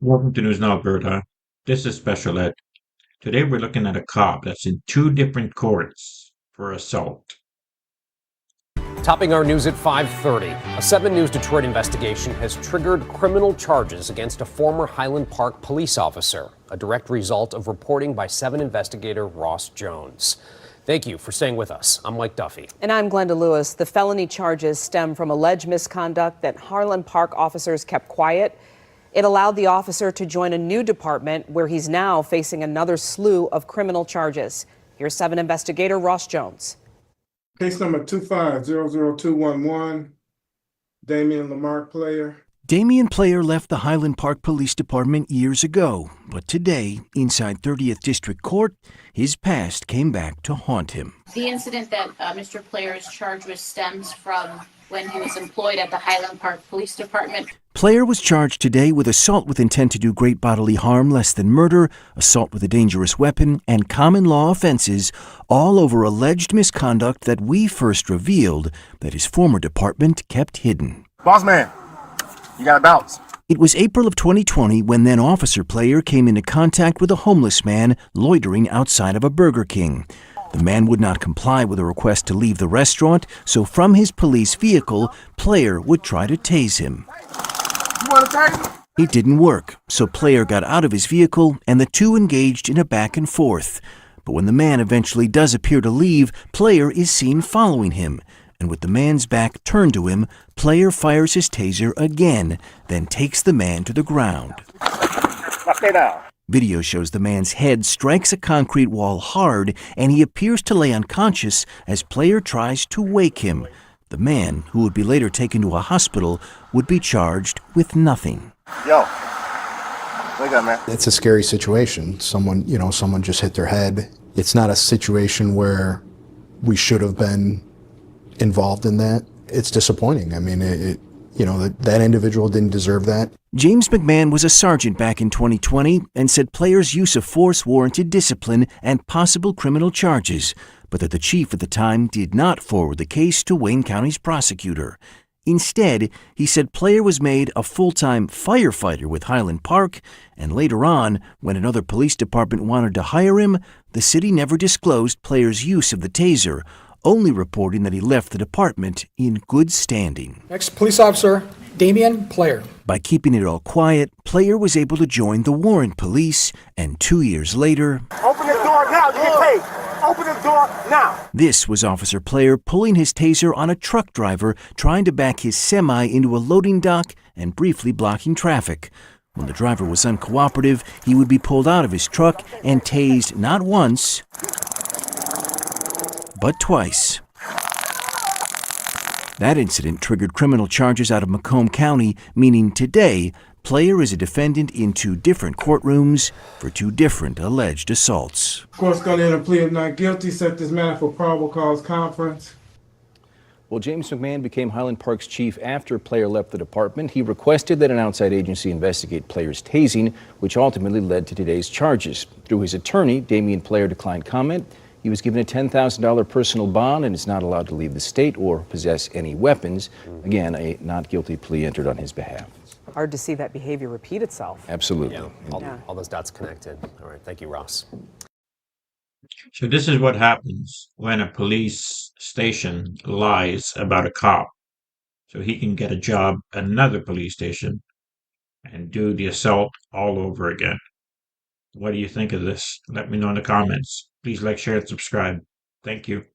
Welcome to News Now, Alberta. This is Special Ed. Today we're looking at a cop that's in two different courts for assault. Topping our news at 5:30, a 7 News Detroit investigation has triggered criminal charges against a former Highland Park police officer, a direct result of reporting by 7 investigator Ross Jones. Thank you for staying with us. I'm Mike Duffy. And I'm Glenda Lewis. The felony charges stem from alleged misconduct that Highland Park officers kept quiet. It allowed the officer to join a new department where he's now facing another slew of criminal charges. Here's 7 investigator Ross Jones. Case number 2500211, Damian Lamarck Player. Damian Player left the Highland Park Police Department years ago, but today, inside 30th District Court, his past came back to haunt him. The incident that Mr. Player is charged with stems from when he was employed at the Highland Park Police Department. Player was charged today with assault with intent to do great bodily harm less than murder, assault with a dangerous weapon, and common law offenses, all over alleged misconduct that we first revealed that his former department kept hidden. Boss man, you gotta bounce. It was April of 2020 when then Officer Player came into contact with a homeless man loitering outside of a Burger King. The man would not comply with a request to leave the restaurant, so from his police vehicle, Player would try to tase him. You wanna tag me? It didn't work, so Player got out of his vehicle and the two engaged in a back and forth. But when the man eventually does appear to leave, Player is seen following him. And with the man's back turned to him, Player fires his taser again, then takes the man to the ground. Now stay down. Video shows the man's head strikes a concrete wall hard, and he appears to lay unconscious as Player tries to wake him. The man, who would be later taken to a hospital, would be charged with nothing. Yo, wake up, man. It's a scary situation. Someone just hit their head. It's not a situation where we should have been involved in that. It's disappointing. I mean, that individual didn't deserve that. James McMahon was a sergeant back in 2020 and said Player's use of force warranted discipline and possible criminal charges, but that the chief at the time did not forward the case to Wayne County's prosecutor. Instead, he said Player was made a full-time firefighter with Highland Park, and later on, when another police department wanted to hire him, the city never disclosed Player's use of the taser, only reporting that he left the department in good standing. Next, police officer Damian Player. By keeping it all quiet, Player was able to join the Warren Police, and 2 years later, Open the door now, you get paid. Open the door now. this was Officer Player pulling his taser on a truck driver trying to back his semi into a loading dock and briefly blocking traffic. When the driver was uncooperative, he would be pulled out of his truck and tased not once, but twice. That incident triggered criminal charges out of Macomb County, meaning today, Player is a defendant in 2 different courtrooms for 2 different alleged assaults. Court's gonna enter plea of not guilty, set this matter for probable cause conference. Well, James McMahon became Highland Park's chief after Player left the department. He requested that an outside agency investigate Player's tasing, which ultimately led to today's charges. Through his attorney, Damian Player declined comment. He was given a $10,000 personal bond and is not allowed to leave the state or possess any weapons. Again, a not guilty plea entered on his behalf. Hard to see that behavior repeat itself. Absolutely. All those dots connected. All right, thank you, Ross. So this is what happens when a police station lies about a cop. So he can get a job at another police station and do the assault all over again. What do you think of this? Let me know in the comments. Please like, share, and subscribe. Thank you.